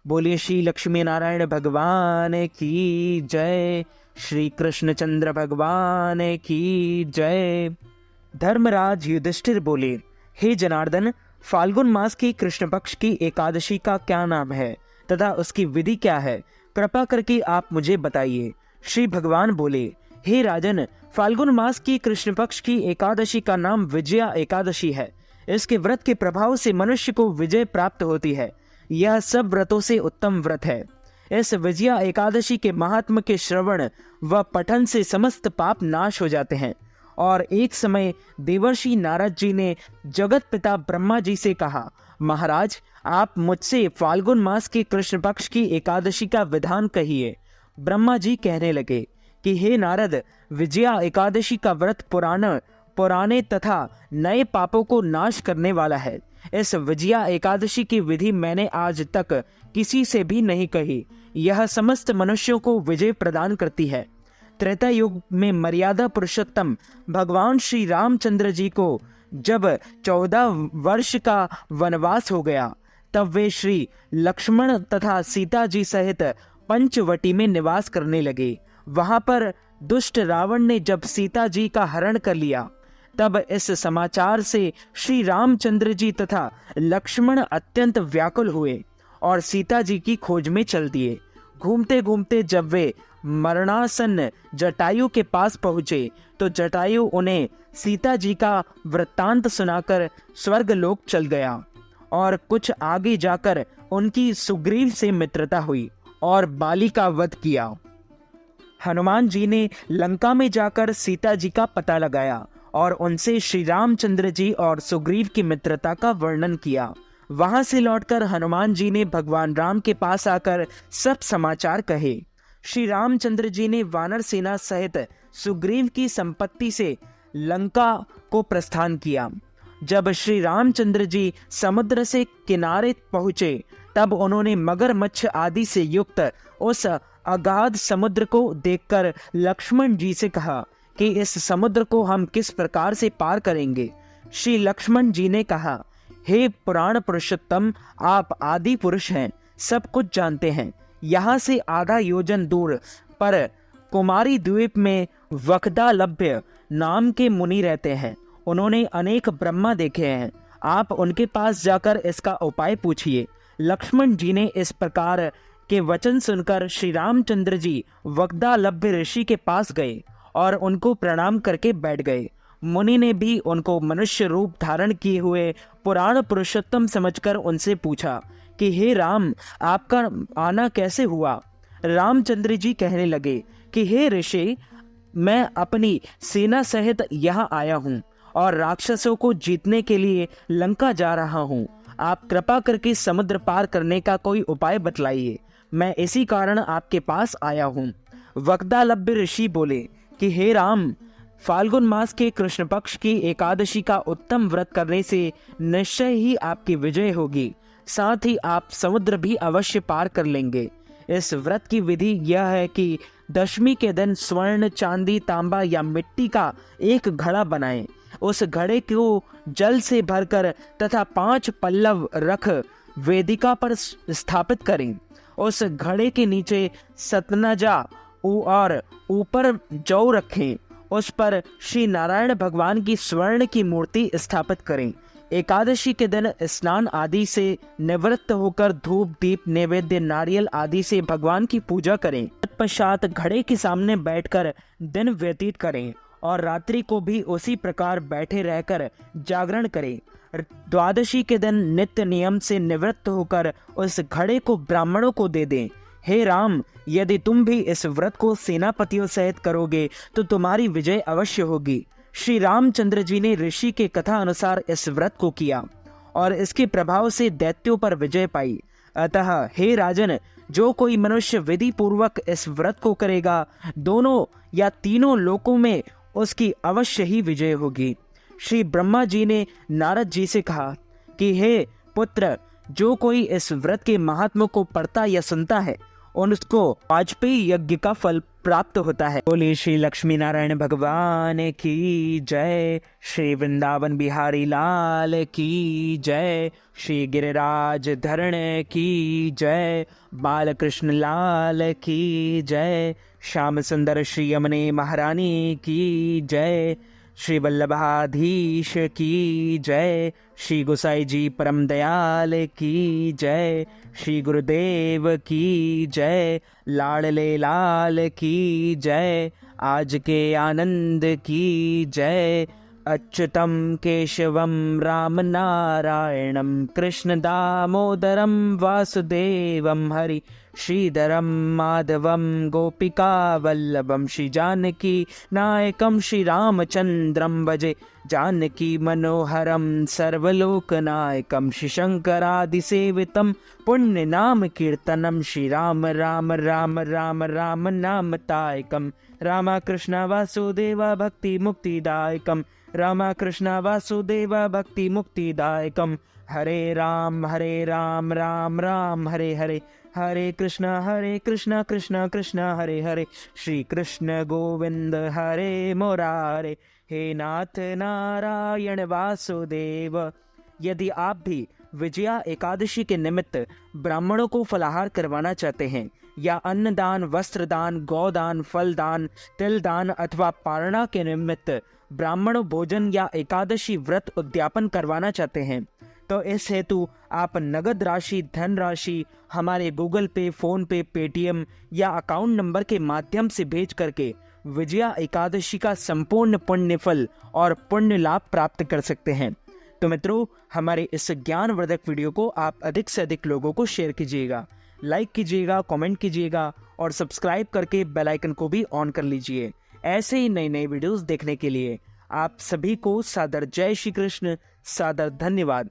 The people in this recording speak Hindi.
बोलिए श्री लक्ष्मी नारायण भगवान की जय। श्री कृष्णचंद्र भगवान की जय। धर्मराज युधिष्ठिर बोले, हे जनार्दन, फाल्गुन मास की कृष्ण पक्ष की एकादशी का क्या नाम है तथा उसकी विधि क्या है? कृपा करके आप मुझे बताइए। श्री भगवान बोले, हे राजन, फाल्गुन मास की कृष्ण पक्ष की एकादशी का नाम विजया एकादशी है। इसके व्रत के प्रभाव से मनुष्य को विजय प्राप्त होती है। यह सब व्रतों से उत्तम व्रत है। इस विजया एकादशी के महात्म के श्रवण व पठन से समस्त पाप नाश हो जाते हैं। और एक समय देवर्षि नारद जी ने जगत पिता ब्रह्मा जी से कहा, महाराज, आप मुझसे फाल्गुन मास के कृष्ण पक्ष की एकादशी का विधान कहिए। ब्रह्मा जी कहने लगे कि हे नारद, विजया एकादशी का व्रत पुराने तथा नए पापों को नाश करने वाला है। इस विजया एकादशी की विधि मैंने आज तक किसी से भी नहीं कही। यह समस्त मनुष्यों को विजय प्रदान करती है। त्रेता युग में मर्यादा पुरुषोत्तम भगवान श्री रामचंद्र जी को जब 14 वर्ष का वनवास हो गया, तब वे श्री लक्ष्मण तथा सीता जी सहित पंचवटी में निवास करने लगे। वहां पर दुष्ट रावण ने जब सीता जी का हरण कर लिया, तब इस समाचार से श्री रामचंद्र जी तथा लक्ष्मण अत्यंत व्याकुल हुए और सीता जी की खोज में चल दिए। घूमते घूमते जब वे मरणासन्न जटायु के पास पहुंचे, तो जटायु उन्हें सीता जी का वृत्तांत सुनाकर स्वर्गलोक चल गया। और कुछ आगे जाकर उनकी सुग्रीव से मित्रता हुई और बाली का वध किया। हनुमान जी ने लंका में जाकर सीता जी का पता लगाया और उनसे श्री रामचंद्र जी और सुग्रीव की मित्रता का वर्णन किया। वहां से लौटकर हनुमान जी ने भगवान राम के पास आकर सब समाचार कहे। श्री रामचंद्र जी ने वानर सेना सहित सुग्रीव की संपत्ति से लंका को प्रस्थान किया। जब श्री रामचंद्र जी समुद्र से किनारे पहुंचे, तब उन्होंने मगरमच्छ आदि से युक्त उस अगाध समुद्र को देखकर लक्ष्मण जी से कहा कि इस समुद्र को हम किस प्रकार से पार करेंगे। श्री लक्ष्मण जी ने कहा, हे पुराण पुरुषोत्तम, आप आदि पुरुष हैं, सब कुछ जानते हैं। यहाँ से आधा योजन दूर पर कुमारी द्वीप में वक्दालभ्य नाम के मुनि रहते हैं। उन्होंने अनेक ब्रह्मा देखे हैं। आप उनके पास जाकर इसका उपाय पूछिए। लक्ष्मण जी ने इस प्रकार के वचन सुनकर श्री रामचंद्र जी वक्दालभ्य ऋषि के पास गए और उनको प्रणाम करके बैठ गए। मुनि ने भी उनको मनुष्य रूप धारण किए हुए पुराण पुरुषोत्तम समझकर उनसे पूछा कि हे राम, आपका आना कैसे हुआ? रामचंद्र जी कहने लगे कि हे ऋषि, मैं अपनी सेना सहित यहाँ आया हूँ और राक्षसों को जीतने के लिए लंका जा रहा हूँ। आप कृपा करके समुद्र पार करने का कोई उपाय बतलाइए। मैं इसी कारण आपके पास आया हूँ। वक्दालभ्य ऋषि बोले कि हे राम, फाल्गुन मास के कृष्ण पक्ष की एकादशी का उत्तम व्रत करने से निश्चय ही आपकी विजय होगी। साथ ही आप समुद्र भी अवश्य पार कर लेंगे। इस व्रत की विधि यह है कि दशमी के दिन स्वर्ण, चांदी, तांबा या मिट्टी का एक घड़ा बनाएं। उस घड़े को जल से भरकर तथा 5 पल्लव रख वेदिका पर स्थापित करें। उस घड़े के नीचे सतनजा और ऊपर जौ रखें। उस पर श्री नारायण भगवान की स्वर्ण की मूर्ति स्थापित करें। एकादशी के दिन स्नान आदि से निवृत्त होकर धूप, दीप, नैवेद्य, नारियल आदि से भगवान की पूजा करें। तत्पश्चात घड़े के सामने बैठकर दिन व्यतीत करें और रात्रि को भी उसी प्रकार बैठे रहकर जागरण करें। द्वादशी के दिन नित्य नियम से निवृत्त होकर उस घड़े को ब्राह्मणों को दे दें। हे राम, यदि तुम भी इस व्रत को सेनापतियों सहित करोगे तो तुम्हारी विजय अवश्य होगी। श्री रामचंद्र जी ने ऋषि के कथा अनुसार इस व्रत को किया और इसके प्रभाव से दैत्यों पर विजय पाई। अतः हे राजन, जो कोई मनुष्य विधि पूर्वक इस व्रत को करेगा, दोनों या तीनों लोकों में उसकी अवश्य ही विजय होगी। श्री ब्रह्मा जी ने नारद जी से कहा कि हे पुत्र, जो कोई इस व्रत के महात्मा को पढ़ता या सुनता है, उनको वाजपेयी यज्ञ का फल प्राप्त होता है। बोले श्री लक्ष्मी नारायण भगवान की जय, श्री वृंदावन बिहारी लाल की जय, श्री गिरिराज धरण की जय, बालकृष्ण लाल की जय, श्याम सुंदर श्री यमुने महारानी की जय, श्री वल्लभाधीश की जय, श्री गोसाई जी परम दयाल की जय, श्री गुरुदेव की जय, लाडले लाल की जय, आज के आनंद की जय, अच्युतम केशवम राम नारायणम कृष्ण दामोदरम वासुदेवम हरि श्रीधरम माधवम गोपिका वल्लभम श्री जानकी नायकम श्री रामचंद्रम भजे जानकी मनोहरम सर्वलोकनायकम श्री शंकरादिसेवितम पुण्य नाम कीर्तनम श्री राम राम राम राम राम नामतायकम रामा कृष्ण वासुदेव भक्ति मुक्तिदायकम रामा कृष्ण वासुदेव भक्ति मुक्तिदायकम हरे राम राम राम हरे हरे, हरे कृष्ण कृष्ण कृष्ण हरे हरे, श्री कृष्ण गोविंद हरे मुरारे, हे नाथ नारायण वासुदेव। यदि आप भी विजया एकादशी के निमित्त ब्राह्मणों को फलाहार करवाना चाहते हैं या अन्नदान, वस्त्रदान, गौदान, फलदान, तिलदान अथवा पारणा के निमित्त ब्राह्मण भोजन या एकादशी व्रत उद्यापन करवाना चाहते हैं तो इस हेतु आप नगद राशि, धन राशि हमारे गूगल पे, फोन पे, पेटीएम या अकाउंट नंबर के माध्यम से भेज करके विजया एकादशी का संपूर्ण पुण्य फल और पुण्य लाभ प्राप्त कर सकते हैं। तो मित्रों, हमारे इस ज्ञानवर्धक वीडियो को आप अधिक से अधिक लोगों को शेयर कीजिएगा, लाइक कीजिएगा, कमेंट कीजिएगा और सब्सक्राइब करके बेल आइकन को भी ऑन कर लीजिए। ऐसे ही नई नई वीडियोस देखने के लिए आप सभी को सादर जय श्री कृष्ण, सादर धन्यवाद।